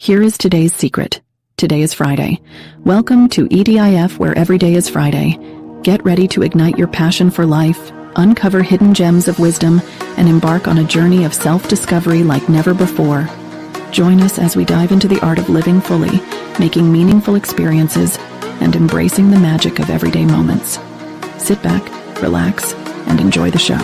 Here is today's secret. Today is Friday. Welcome to EDIF, where every day is Friday. Get ready to ignite your passion for life, uncover hidden gems of wisdom, and embark on a journey of self-discovery like never before. Join us as we dive into the art of living fully, making meaningful experiences, and embracing the magic of everyday moments. Sit back, relax, and enjoy the show.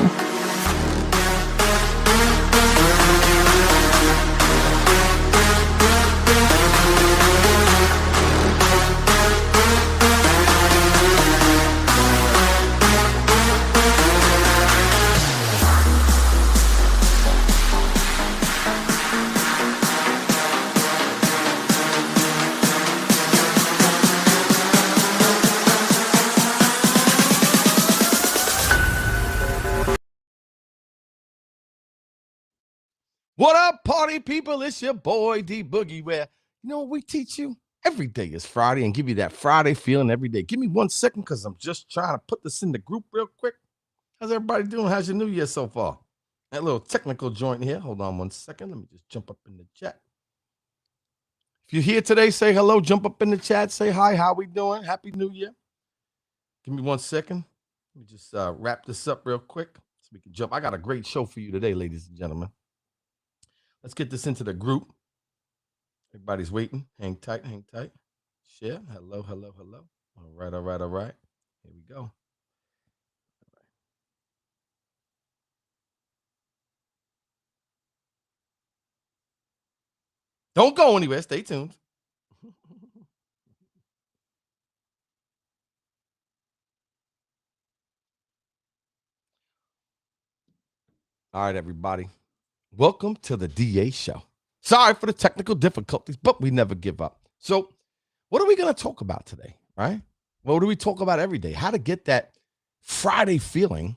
What up, party people? It's your boy D Boogie, where we teach you every day is Friday and give you that Friday feeling every day. Give me 1 second because I'm just trying to put this in the group real quick. How's everybody doing? How's your new year so far? That little technical joint here. Hold on 1 second. Let me just jump up in the chat. If you're here today, say hello. Jump up in the chat. Say hi. How we doing? Happy New Year. Give me 1 second. Let me just wrap this up real quick so we can jump. I got a great show for you today, ladies and gentlemen. Let's get this into the group. Everybody's waiting. Hang tight, hang tight. Share. Hello, hello, hello. All right, all right, all right. Here we go. Don't go anywhere. Stay tuned. All right, everybody. Welcome to the DA show. Sorry for the technical difficulties, but we never give up. So what are we going to talk about today, right? What do we talk about every day? How to get that Friday feeling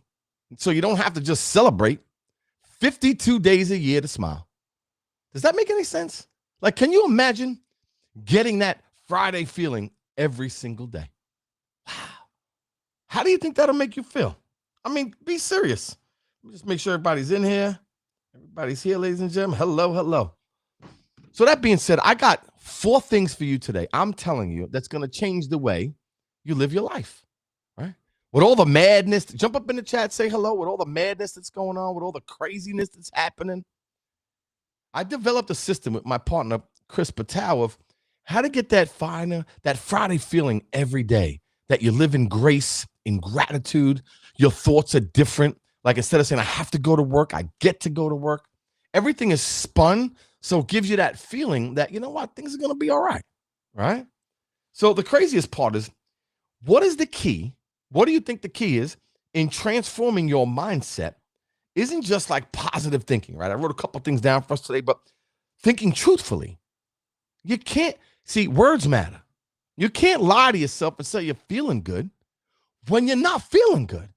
so you don't have to just celebrate 52 days a year to smile. Does that make any sense? Like, can you imagine getting that Friday feeling every single day? Wow. How do you think that'll make you feel? I mean, be serious. Let me just make sure everybody's in here. Everybody's here, ladies and gentlemen. Hello, hello. So that being said, I got 4 things for you today. I'm telling you, that's going to change the way you live your life, right? With all the madness, jump up in the chat, say hello. With all the madness that's going on, with all the craziness that's happening, I developed a system with my partner, Chris Patel, of how to get that Friday feeling every day, that you live in grace, in gratitude. Your thoughts are different. Like, instead of saying, I have to go to work, I get to go to work. Everything is spun, so it gives you that feeling that, you know what, things are going to be all right, right? So the craziest part is, what is the key? What do you think the key is in transforming your mindset? Isn't just like positive thinking, right? I wrote a couple things down for us today, but thinking truthfully. You can't, see, words matter. You can't lie to yourself and say you're feeling good when you're not feeling good.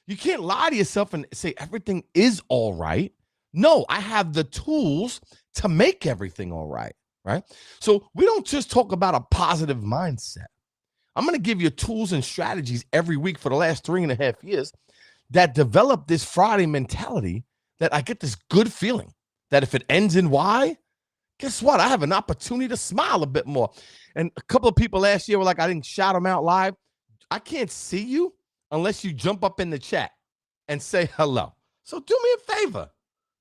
You can't lie to yourself and say everything is all right. No, I have the tools to make everything all right, right? So we don't just talk about a positive mindset. I'm going to give you tools and strategies every week for the last 3.5 years that develop this Friday mentality, that I get this good feeling that if it ends in Y, guess what? I have an opportunity to smile a bit more. And a couple of people last year were like, I didn't shout them out live. I can't see you unless you jump up in the chat and say hello. So do me a favor.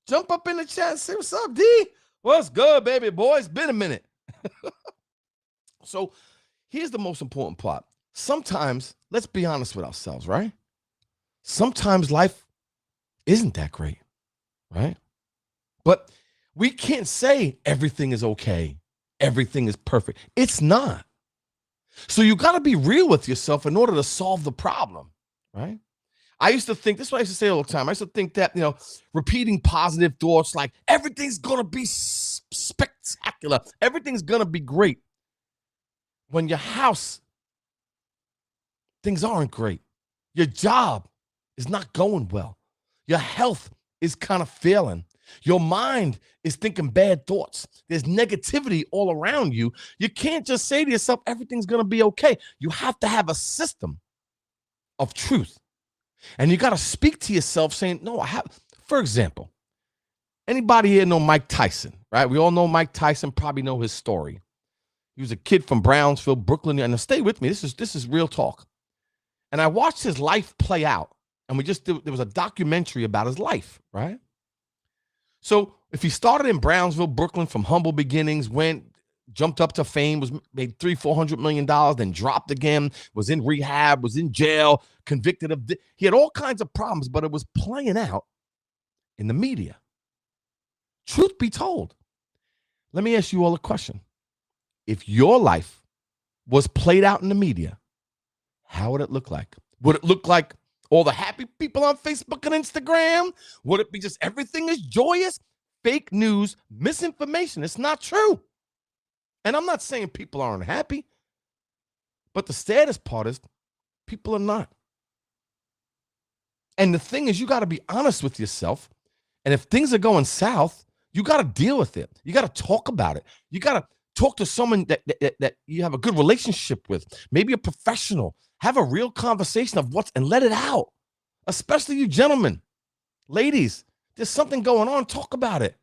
Jump up in the chat and say, what's up, D? What's good, baby boy? It's been a minute. So here's the most important part. Sometimes, let's be honest with ourselves, right? Sometimes life isn't that great, right? But we can't say everything is okay. Everything is perfect. It's not. So you got to be real with yourself in order to solve the problem, right? I used to think, this is what I used to say all the time. I used to think that, repeating positive thoughts like everything's going to be spectacular. Everything's going to be great. When your house, things aren't great. Your job is not going well. Your health is kind of failing. Your mind is thinking bad thoughts. There's negativity all around you. You can't just say to yourself, everything's going to be okay. You have to have a system of truth. And you got to speak to yourself saying, no, I have, for example, anybody here know Mike Tyson? right? We all know Mike Tyson, probably know his story. He was a kid from Brownsville, Brooklyn, and stay with me. This is real talk. And I watched his life play out, and there was a documentary about his life, right? So if he started in Brownsville, Brooklyn, from humble beginnings, jumped up to fame, made $300-400 million, then dropped again, was in rehab, was in jail, convicted of, he had all kinds of problems, but it was playing out in the media. Truth be told, let me ask you all a question. If your life was played out in the media, how would it look like? Would it look like all the happy people on Facebook and Instagram? Would it be just everything is joyous? Fake news, misinformation. It's not true. And I'm not saying people aren't happy, but the saddest part is people are not. And the thing is, you got to be honest with yourself. And if things are going south, you got to deal with it. You got to talk about it. You got to talk to someone that you have a good relationship with, maybe a professional. Have a real conversation of and let it out. Especially you gentlemen, ladies, there's something going on. Talk about it.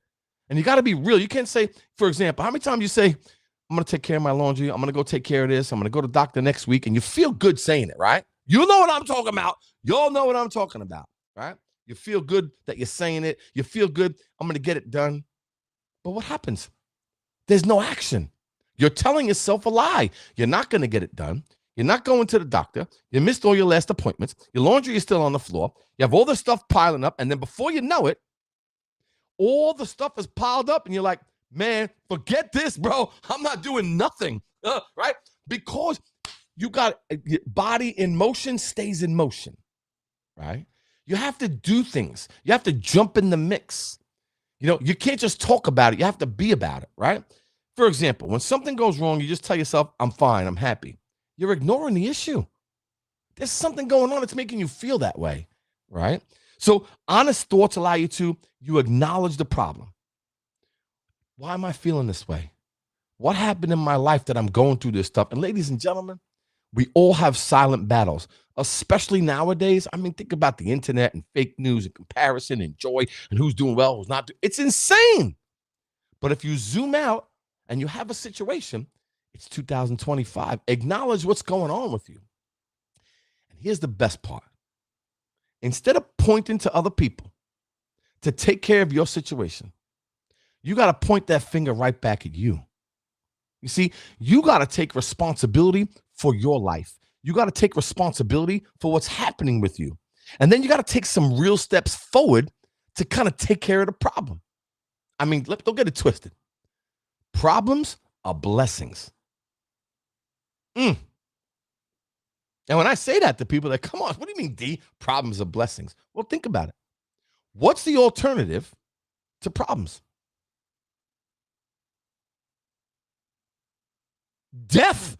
And you got to be real. You can't say, for example, how many times you say, I'm going to take care of my laundry. I'm going to go take care of this. I'm going to go to the doctor next week. And you feel good saying it, right? You know what I'm talking about. Y'all know what I'm talking about, right? You feel good that you're saying it. You feel good. I'm going to get it done. But what happens? There's no action. You're telling yourself a lie. You're not going to get it done. You're not going to the doctor. You missed all your last appointments. Your laundry is still on the floor. You have all this stuff piling up. And then before you know it, all the stuff is piled up. And you're like, man, forget this, bro. I'm not doing nothing, right? Because you got your body in motion stays in motion, right? You have to do things. You have to jump in the mix. You know, you can't just talk about it. You have to be about it, right? For example, when something goes wrong, you just tell yourself, I'm fine, I'm happy. You're ignoring the issue. There's something going on that's making you feel that way, right? So honest thoughts allow you acknowledge the problem. Why am I feeling this way? What happened in my life that I'm going through this stuff? And ladies and gentlemen, we all have silent battles, especially nowadays. I mean, think about the internet and fake news and comparison and joy and who's doing well, who's not. It's insane. But if you zoom out and you have a situation, it's 2025. Acknowledge what's going on with you. And here's the best part. Instead of pointing to other people to take care of your situation, you got to point that finger right back at you. You see, you got to take responsibility for your life. You got to take responsibility for what's happening with you. And then you got to take some real steps forward to kind of take care of the problem. I mean, don't get it twisted. Problems are blessings. And when I say that to people, they're like, come on, what do you mean, D? Problems are blessings. Well, think about it. What's the alternative to problems? Death.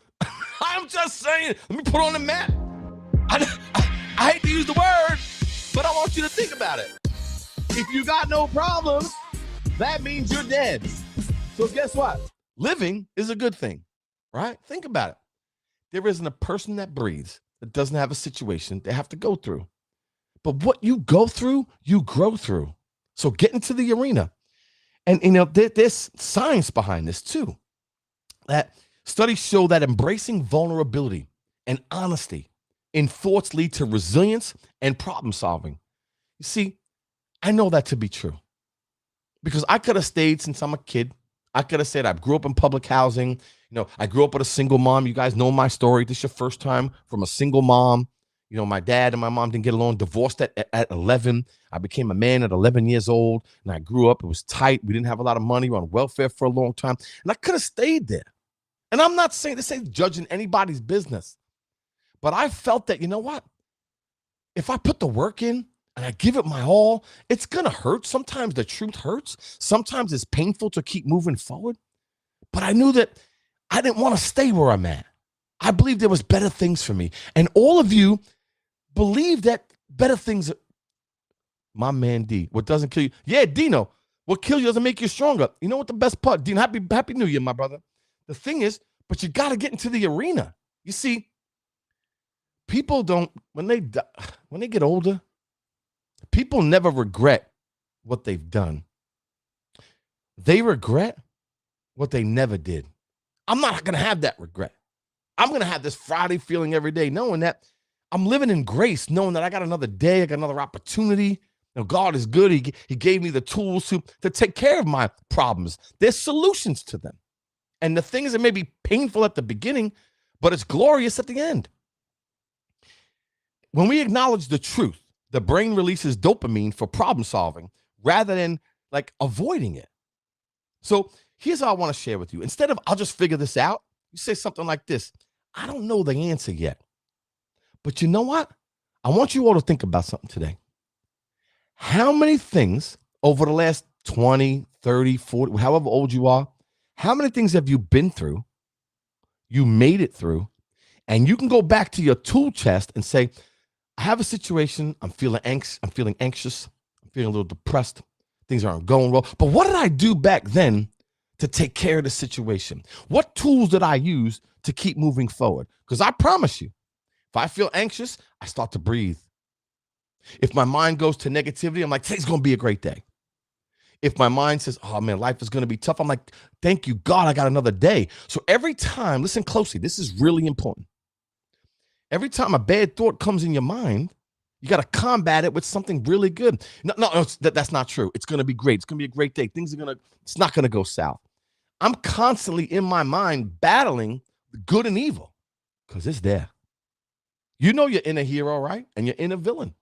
I'm just saying. Let me put on the map. I hate to use the word, but I want you to think about it. If you got no problems, that means you're dead. So guess what? Living is a good thing, right? Think about it. There isn't a person that breathes that doesn't have a situation they have to go through. But what you go through, you grow through. So get into the arena. And, you know, there's science behind this too. That studies show that embracing vulnerability and honesty in thoughts lead to resilience and problem solving. You see, I know that to be true because I could have stayed since I'm a kid. I could have said I grew up in public housing. You know, I grew up with a single mom. You guys know my story. This is your first time from a single mom. You know, my dad and my mom didn't get along, divorced at 11. I became a man at 11 years old, and I grew up. It was tight. We didn't have a lot of money. We were on welfare for a long time, and I could have stayed there. And I'm not saying this ain't judging anybody's business, but I felt that, you know what? If I put the work in and I give it my all, it's going to hurt. Sometimes the truth hurts. Sometimes it's painful to keep moving forward. But I knew that I didn't want to stay where I'm at. I believed there was better things for me. And all of you believe that better things. My man D, what doesn't kill you? Yeah, Dino, what kills you doesn't make you stronger. You know what the best part? Dino, happy New Year, my brother. The thing is, but you got to get into the arena. You see, people don't, when they get older, people never regret what they've done. they regret what they never did. I'm not going to have that regret. I'm going to have this Friday feeling every day, knowing that I'm living in grace, knowing that I got another day, I got another opportunity. God is good. He gave me the tools to take care of my problems. There's solutions to them. And the things that may be painful at the beginning, but it's glorious at the end. When we acknowledge the truth, the brain releases dopamine for problem solving rather than like avoiding it. So here's how I want to share with you. Instead of, I'll just figure this out, you say something like this: I don't know the answer yet. But you know what? I want you all to think about something today. How many things over the last 20, 30, 40, however old you are, how many things have you been through, you made it through, and you can go back to your tool chest and say, I have a situation, I'm feeling anxious, I'm feeling a little depressed, things aren't going well, but what did I do back then to take care of the situation? What tools did I use to keep moving forward? Because I promise you, if I feel anxious, I start to breathe. If my mind goes to negativity, I'm like, today's going to be a great day. If my mind says, oh man, life is going to be tough, I'm like, thank you, God, I got another day. So every time, listen closely, this is really important. Every time a bad thought comes in your mind, you got to combat it with something really good. No, that's not true. It's going to be great. It's going to be a great day. It's not going to go south. I'm constantly in my mind battling good and evil because it's there. You know your inner hero, right? And your inner villain.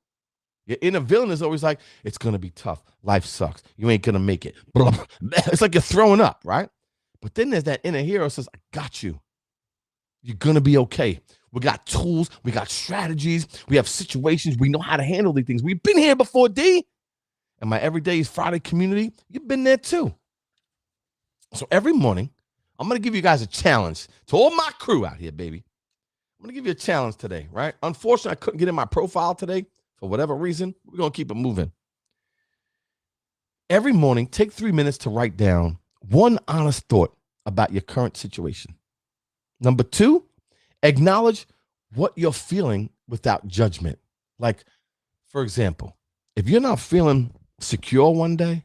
Your inner villain is always like, it's going to be tough. Life sucks. You ain't going to make it. It's like you're throwing up, right? But then there's that inner hero says, I got you. You're going to be okay. We got tools. We got strategies. We have situations. We know how to handle these things. We've been here before, D. And my Everyday is Friday community, you've been there too. So every morning, I'm going to give you guys a challenge to all my crew out here, baby. I'm going to give you a challenge today, right? Unfortunately, I couldn't get in my profile today. For whatever reason, we're going to keep it moving. Every morning, take 3 minutes to write down one honest thought about your current situation. Number 2, acknowledge what you're feeling without judgment. Like, for example, if you're not feeling secure one day,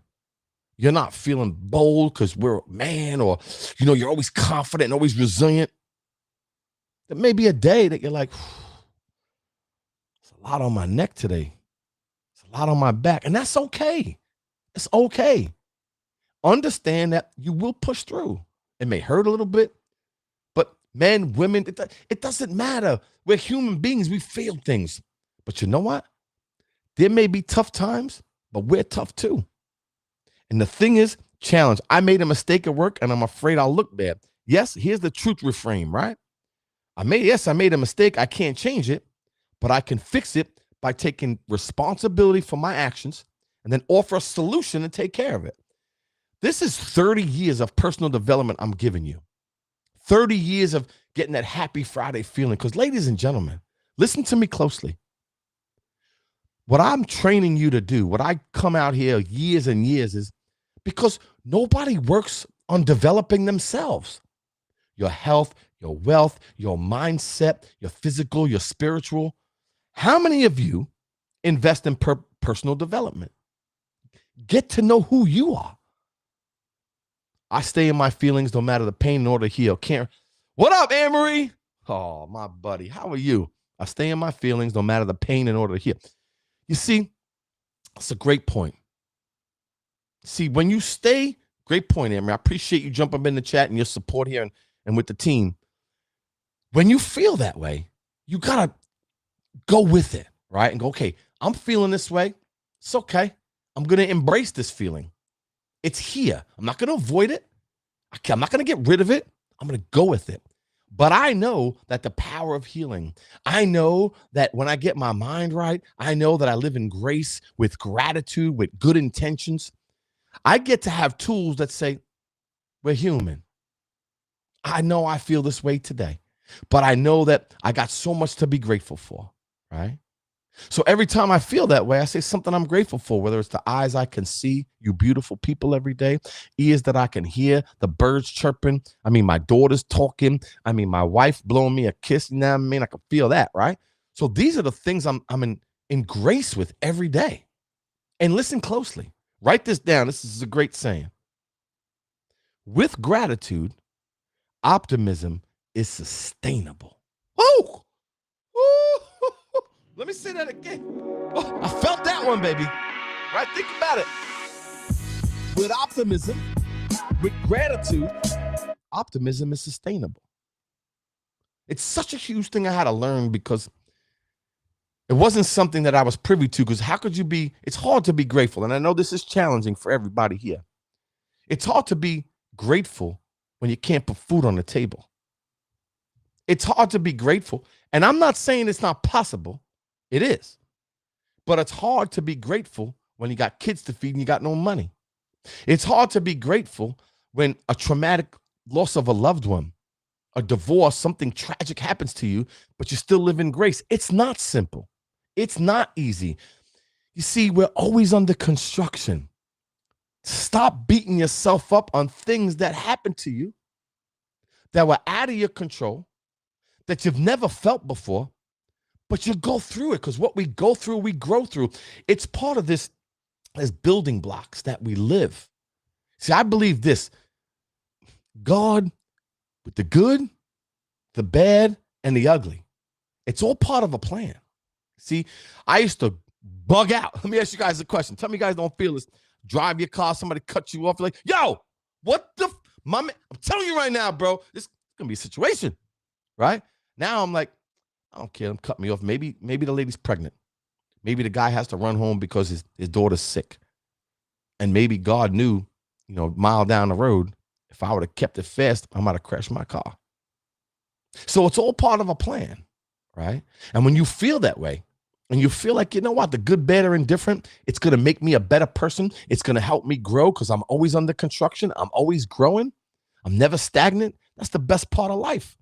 you're not feeling bold because we're a man, or, you're always confident and always resilient, there may be a day that you're like, a lot on my neck today. It's a lot on my back. And that's okay. It's okay. Understand that you will push through. It may hurt a little bit, but men, women, it doesn't matter. We're human beings. We feel things. But you know what? There may be tough times, but we're tough too. And the thing is, challenge. I made a mistake at work and I'm afraid I'll look bad. Yes, here's the truth reframe, right? I made a mistake. I can't change it. But I can fix it by taking responsibility for my actions and then offer a solution and take care of it. This is 30 years of personal development I'm giving you. 30 years of getting that happy Friday feeling. Because ladies and gentlemen, listen to me closely. What I'm training you to do, what I come out here years and years, is because nobody works on developing themselves. Your health, your wealth, your mindset, your physical, your spiritual. How many of you invest in personal development? Get to know who you are. I stay in my feelings no matter the pain in order to heal. What up, Anne-Marie? Oh, my buddy. How are you? I stay in my feelings no matter the pain in order to heal. You see, that's a great point. See, when you stay, great point, Anne-Marie. I appreciate you jumping in the chat and your support here and with the team. When you feel that way, you got to go with it, right? And go, okay, I'm feeling this way. It's okay. I'm going to embrace this feeling. It's here. I'm not going to avoid it. I'm not going to get rid of it. I'm going to go with it. But I know that the power of healing, I know that when I get my mind right, I know that I live in grace with gratitude, with good intentions. I get to have tools that say, we're human. I know I feel this way today, but I know that I got so much to be grateful for, right? So every time I feel that way, I say something I'm grateful for, whether it's the eyes I can see, you beautiful people every day, ears that I can hear, the birds chirping. I mean, my daughter's talking. I mean, my wife blowing me a kiss. You know what I mean? I can feel that, right? So these are the things I'm in grace with every day. And listen closely. Write this down. This is a great saying. With gratitude, optimism is sustainable. Woo! Woo! Let me say that again. Oh, I felt that one, baby. Right? Think about it. With optimism, with gratitude, optimism is sustainable. It's such a huge thing I had to learn because it wasn't something that I was privy to. Because how could you be? It's hard to be grateful. And I know this is challenging for everybody here. It's hard to be grateful when you can't put food on the table. It's hard to be grateful. And I'm not saying it's not possible. It is. But it's hard to be grateful when you got kids to feed and you got no money. It's hard to be grateful when a traumatic loss of a loved one, a divorce, something tragic happens to you, but you still live in grace. It's not simple. It's not easy. You see, we're always under construction. Stop beating yourself up on things that happened to you that were out of your control, that you've never felt before, but you go through it because what we go through, we grow through. It's part of this as building blocks that we live. See, I believe this. God, with the good, the bad, and the ugly, it's all part of a plan. See, I used to bug out. Let me ask you guys a question. Tell me you guys don't feel this. Drive your car, somebody cut you off. Like, yo, what the, my man? I'm telling you right now, bro, this is going to be a situation, right? Now I'm like, I don't care. Cut me off. Maybe the lady's pregnant. Maybe the guy has to run home because his daughter's sick. And maybe God knew, a mile down the road, if I would have kept it fast, I might have crashed my car. So it's all part of a plan, right? And when you feel that way, and you feel like, you know what, the good, bad, or indifferent, it's going to make me a better person. It's going to help me grow because I'm always under construction. I'm always growing. I'm never stagnant. That's the best part of life.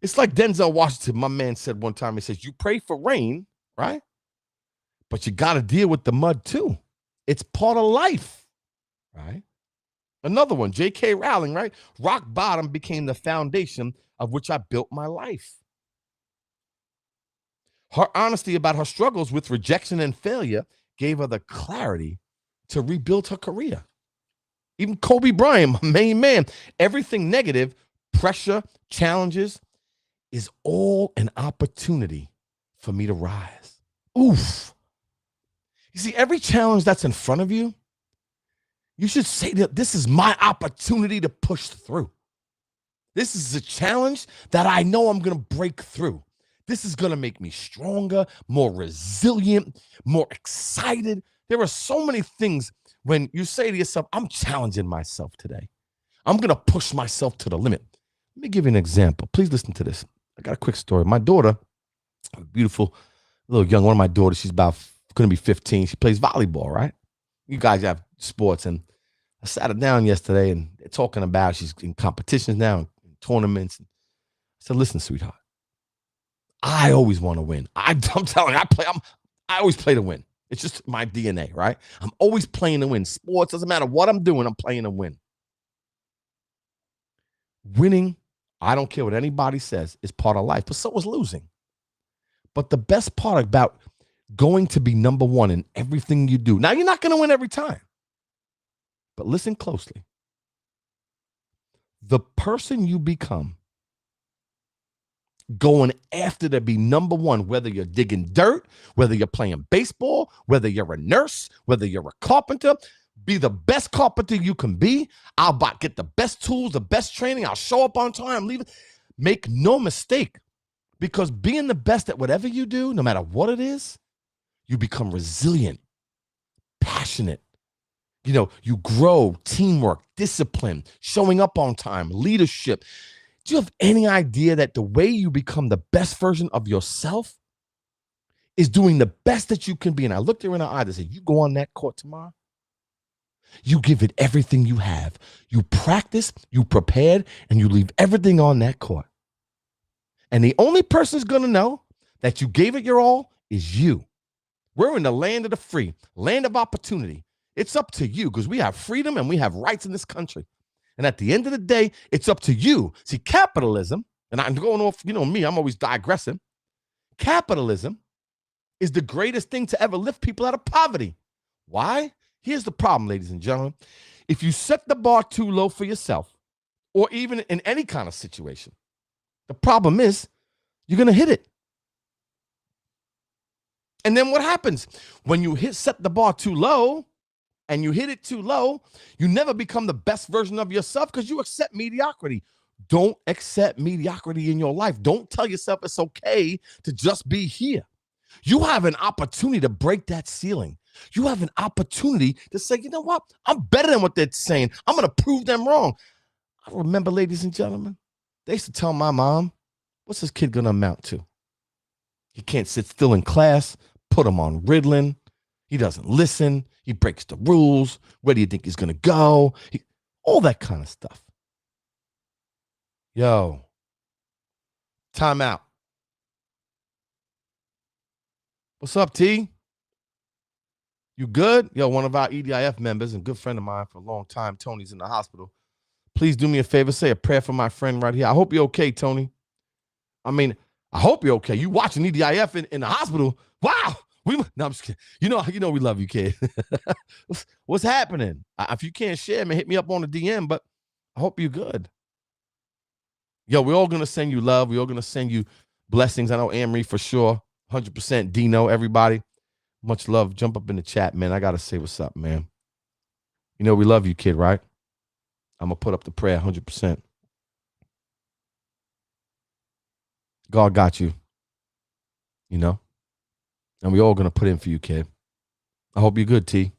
It's like Denzel Washington, my man, said one time, he says, you pray for rain, right? But you got to deal with the mud too. It's part of life, right? Another one, J.K. Rowling, right? Rock bottom became the foundation of which I built my life. Her honesty about her struggles with rejection and failure gave her the clarity to rebuild her career. Even Kobe Bryant, my main man, everything negative, pressure, challenges, is all an opportunity for me to rise. Oof. You see, every challenge that's in front of you, you should say that this is my opportunity to push through. This is a challenge that I know I'm going to break through. This is going to make me stronger, more resilient, more excited. There are so many things when you say to yourself, I'm challenging myself today. I'm going to push myself to the limit. Let me give you an example. Please listen to this. I got a quick story. My daughter, a beautiful little young one of my daughters, she's about going to be 15. She plays volleyball, right? You guys have sports. And I sat her down yesterday and they're talking about she's in competitions now, in tournaments. I said, listen, sweetheart, I always want to win. I'm telling you, I always play to win. It's just my DNA, right? I'm always playing to win. Sports, doesn't matter what I'm doing, I'm playing to win. Winning, I don't care what anybody says, is part of life, but so is losing. But the best part about going to be number one in everything you do, now you're not going to win every time, but listen closely. The person you become going after to be number one, whether you're digging dirt, whether you're playing baseball, whether you're a nurse, whether you're a carpenter, be the best carpenter you can be. I'll get the best tools, the best training. I'll show up on time, leave it. Make no mistake, because being the best at whatever you do, no matter what it is, you become resilient, passionate. You grow, teamwork, discipline, showing up on time, leadership. Do you have any idea that the way you become the best version of yourself is doing the best that you can be? And I looked her in her eye and said, you go on that court tomorrow, you give it everything you have. You practice, you prepared, and you leave everything on that court. And the only person who's going to know that you gave it your all is you. We're in the land of the free, land of opportunity. It's up to you because we have freedom and we have rights in this country. And at the end of the day, it's up to you. See, capitalism, and I'm going off, me, I'm always digressing. Capitalism is the greatest thing to ever lift people out of poverty. Why? Here's the problem, ladies and gentlemen. if you set the bar too low for yourself, or even in any kind of situation, the problem is you're going to hit it. And then what happens? When you set the bar too low and you hit it too low, you never become the best version of yourself because you accept mediocrity. Don't accept mediocrity in your life. Don't tell yourself it's okay to just be here. You have an opportunity to break that ceiling. You have an opportunity to say, you know what? I'm better than what they're saying. I'm going to prove them wrong. I remember, ladies and gentlemen, they used to tell my mom, what's this kid going to amount to? He can't sit still in class. Put him on Ritalin. He doesn't listen. He breaks the rules. Where do you think he's going to go? All that kind of stuff. Yo, time out. What's up, T? You good? Yo, one of our EDIF members and good friend of mine for a long time, Tony's in the hospital. Please do me a favor. Say a prayer for my friend right here. I hope you're okay, Tony. I mean, I hope you're okay. You watching EDIF in the hospital. Wow. No, I'm just kidding. You know we love you, kid. What's happening? If you can't share, man, hit me up on the DM, but I hope you're good. Yo, we're all going to send you love. We're all going to send you blessings. I know Amory for sure. 100% Dino, everybody. Much love. Jump up in the chat, man. I got to say what's up, man. You know we love you, kid, right? I'm going to put up the prayer 100%. God got you. You know? And we all going to put in for you, kid. I hope you're good, T.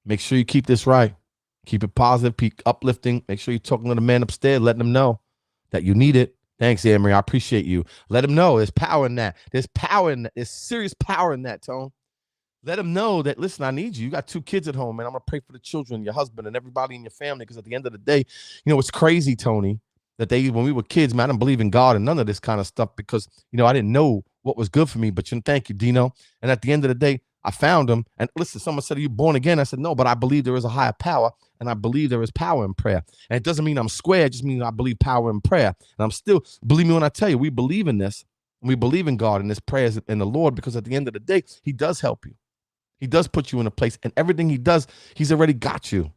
Make sure you keep this right. Keep it positive, keep uplifting. Make sure you're talking to the man upstairs, letting them know that you need it. Thanks, Amory. I appreciate you. Let him know there's power in that. There's power in that. There's serious power in that, Tone. Let him know that, listen, I need you. You got 2 kids at home, man. I'm going to pray for the children, your husband, and everybody in your family, because at the end of the day, you know, it's crazy, Tony, that when we were kids, man, I didn't believe in God and none of this kind of stuff because, you know, I didn't know what was good for me. But thank you, Dino. And at the end of the day, I found him. And listen, someone said, are you born again? I said, no, but I believe there is a higher power. And I believe there is power in prayer. And it doesn't mean I'm square. It just means I believe power in prayer. And I'm still, believe me when I tell you, we believe in this. And we believe in God and his prayers in the Lord, because at the end of the day, he does help you. He does put you in a place. And everything he does, he's already got you.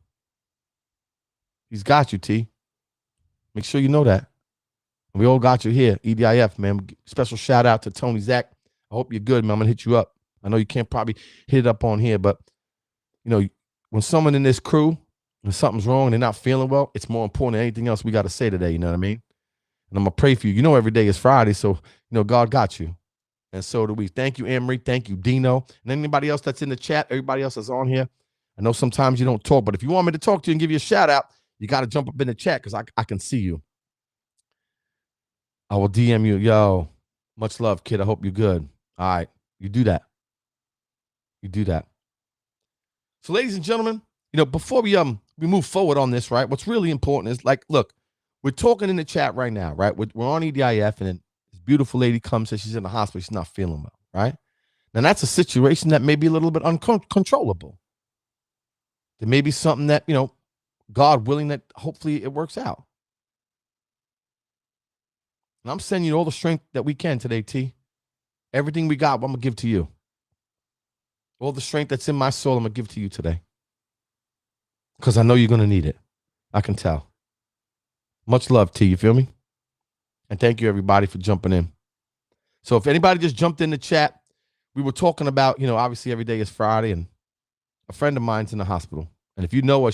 He's got you, T. Make sure you know that. We all got you here. EDIF, man. Special shout out to Tony Zach. I hope you're good, man. I'm going to hit you up. I know you can't probably hit it up on here, but, you know, when someone in this crew, when something's wrong and they're not feeling well, it's more important than anything else we got to say today. You know what I mean? And I'm going to pray for you. You know, every day is Friday, so, you know, God got you. And so do we. Thank you, Amory. Thank you, Dino. And anybody else that's in the chat, everybody else that's on here. I know sometimes you don't talk, but if you want me to talk to you and give you a shout out, you got to jump up in the chat because I can see you. I will DM you. Yo, much love, kid. I hope you're good. All right. You do that. You do that. So, ladies and gentlemen, you know, before we move forward on this, right, what's really important is, like, look, we're talking in the chat right now, right? We're on EDIF, and then this beautiful lady comes and she's in the hospital. She's not feeling well, right? Now, that's a situation that may be a little bit uncontrollable. There may be something that, you know, God willing, that hopefully it works out. And I'm sending you all the strength that we can today, T. Everything we got, I'm going to give to you. All the strength that's in my soul, I'm going to give to you today. Because I know you're going to need it. I can tell. Much love, T. You feel me? And thank you, everybody, for jumping in. So if anybody just jumped in the chat, we were talking about, you know, obviously every day is Friday, and a friend of mine's in the hospital. And if you know her,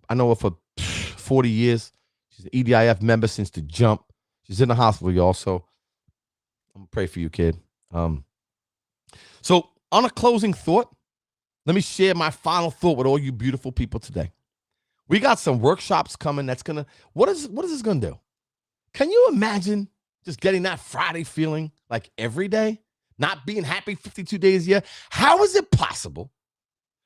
I know her for 40 years. She's an EDIF member since the jump. She's in the hospital, y'all. So I'm going to pray for you, kid. So on a closing thought, let me share my final thought with all you beautiful people today. We got some workshops coming that's going to, what is this going to do? Can you imagine just getting that Friday feeling like every day? Not being happy 52 days a year? How is it possible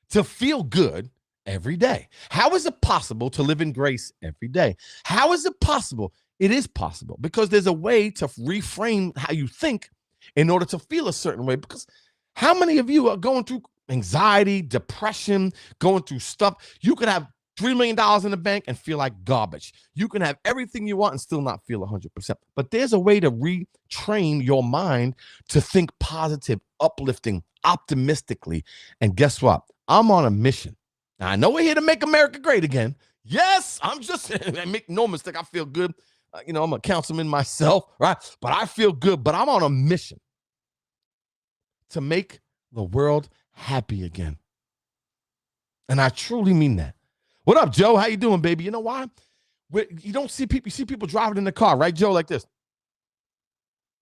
to feel good every day? How is it possible to live in grace every day? How is it possible? It is possible because there's a way to reframe how you think in order to feel a certain way. Because how many of you are going through anxiety, depression, going through stuff? You could have $3 million in the bank and feel like garbage. You can have everything you want and still not feel 100%. But there's a way to retrain your mind to think positive, uplifting, optimistically. And guess what? I'm on a mission. Now, I know we're here to make America great again. Yes, I'm just make no mistake. I feel good. I'm a councilman myself, right? But I feel good. But I'm on a mission to make the world happy again. And I truly mean that. What up, Joe? How you doing, baby? You know why? You don't see people. You see people driving in the car, right, Joe? Like this.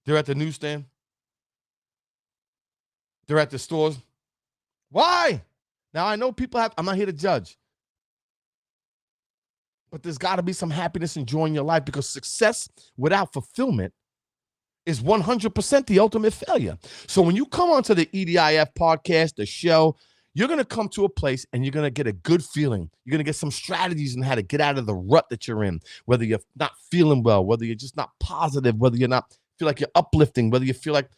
They're at the newsstand. They're at the stores. Why? Now, I know people I'm not here to judge. But there's got to be some happiness and joy in your life, because success without fulfillment is 100% the ultimate failure. So when you come onto the EDIF podcast, the show, you're going to come to a place and you're going to get a good feeling. You're going to get some strategies on how to get out of the rut that you're in, whether you're not feeling well, whether you're just not positive, whether you're not feel like you're uplifting, whether you feel like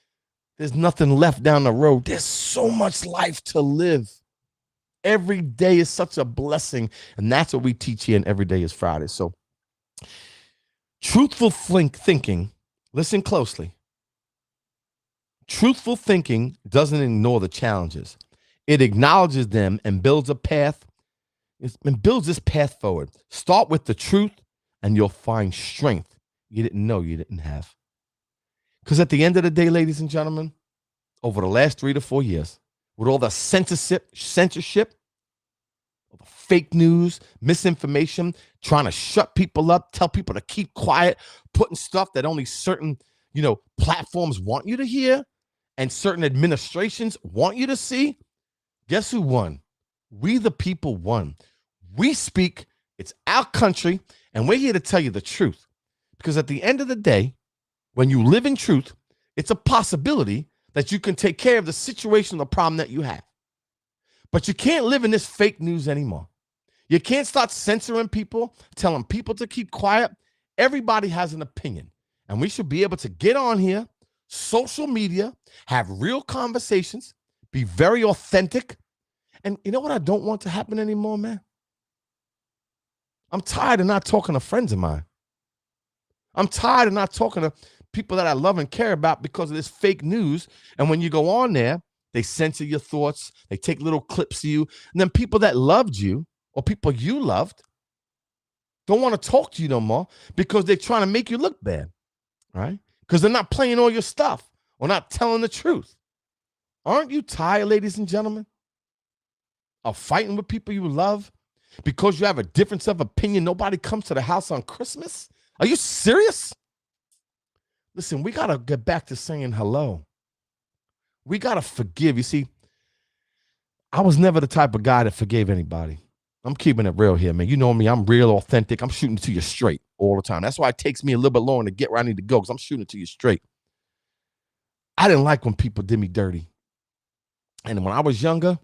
there's nothing left down the road. There's so much life to live. Every day is such a blessing, and that's what we teach here, and every day is Friday. So truthful thinking, listen closely. Truthful thinking doesn't ignore the challenges. It acknowledges them and builds a path, and builds this path forward. Start with the truth, and you'll find strength you didn't know you didn't have. Because at the end of the day, ladies and gentlemen, over the last 3 to 4 years, with all the censorship, all the fake news, misinformation, trying to shut people up, tell people to keep quiet, putting stuff that only certain, platforms want you to hear and certain administrations want you to see, guess who won? We the people won. We speak, it's our country, and we're here to tell you the truth. Because at the end of the day, when you live in truth, it's a possibility that you can take care of the situation, the problem that you have. But you can't live in this fake news anymore. You can't start censoring people, telling people to keep quiet. Everybody has an opinion, and we should be able to get on here, social media, have real conversations, be very authentic. And you know what I don't want to happen anymore, man? I'm tired of not talking to friends of mine. I'm tired of not talking to people that I love and care about because of this fake news. And when you go on there, they censor your thoughts. They take little clips of you. And then people that loved you or people you loved don't want to talk to you no more because they're trying to make you look bad, right? Because they're not playing all your stuff or not telling the truth. Aren't you tired, ladies and gentlemen, of fighting with people you love because you have a difference of opinion? Nobody comes to the house on Christmas. Are you serious? Listen, we got to get back to saying hello. We got to forgive. You see, I was never the type of guy that forgave anybody. I'm keeping it real here, man. You know me. I'm real authentic. I'm shooting to you straight all the time. That's why it takes me a little bit longer to get where I need to go, because I'm shooting to you straight. I didn't like when people did me dirty. And when I was younger,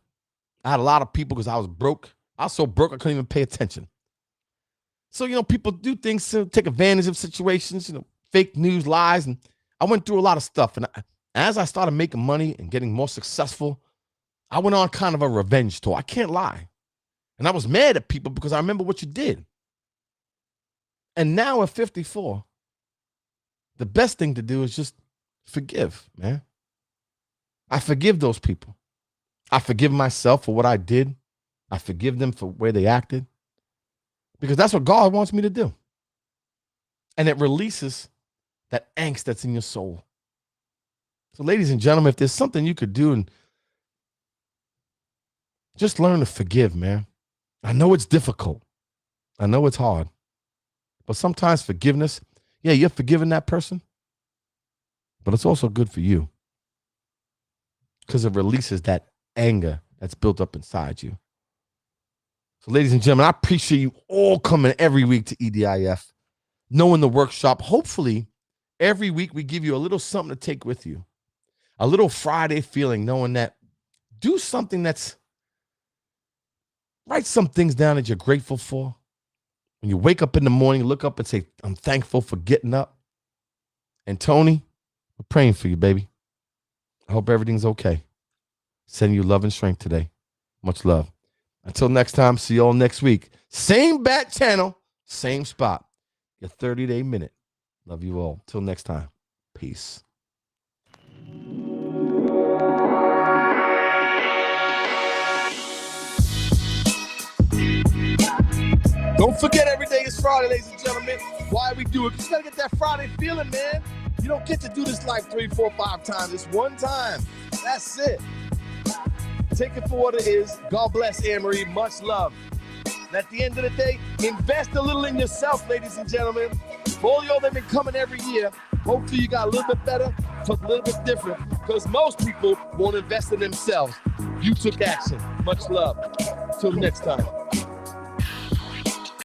I had a lot of people because I was broke. I was so broke I couldn't even pay attention. So, people do things to take advantage of situations, fake news, lies. And I went through a lot of stuff. And as I started making money and getting more successful, I went on kind of a revenge tour. I can't lie. And I was mad at people because I remember what you did. And now at 54, the best thing to do is just forgive, man. I forgive those people. I forgive myself for what I did. I forgive them for where they acted. Because that's what God wants me to do. And it releases that angst that's in your soul. So, ladies and gentlemen, if there's something you could do, and just learn to forgive, man. I know it's difficult. I know it's hard. But sometimes forgiveness, yeah, you're forgiving that person, but it's also good for you because it releases that anger that's built up inside you. So, ladies and gentlemen, I appreciate you all coming every week to EDIF, knowing the workshop. Hopefully, every week we give you a little something to take with you, a little Friday feeling, knowing that do something write some things down that you're grateful for. When you wake up in the morning, look up and say, I'm thankful for getting up. And Tony, we're praying for you, baby. I hope everything's okay. Sending you love and strength today. Much love. Until next time, see you all next week. Same bat channel, same spot. Your 30-day minute. Love you all. Till next time. Peace. Don't forget every day is Friday, ladies and gentlemen. Why we do it? Because you got to get that Friday feeling, man. You don't get to do this like 3, 4, 5 times. It's one time. That's it. Take it for what it is. God bless, Anne-Marie. Much love. And at the end of the day, invest a little in yourself, ladies and gentlemen. For all y'all that have been coming every year, hopefully you got a little bit better, took a little bit different, because most people won't invest in themselves. You took action. Much love. Till next time.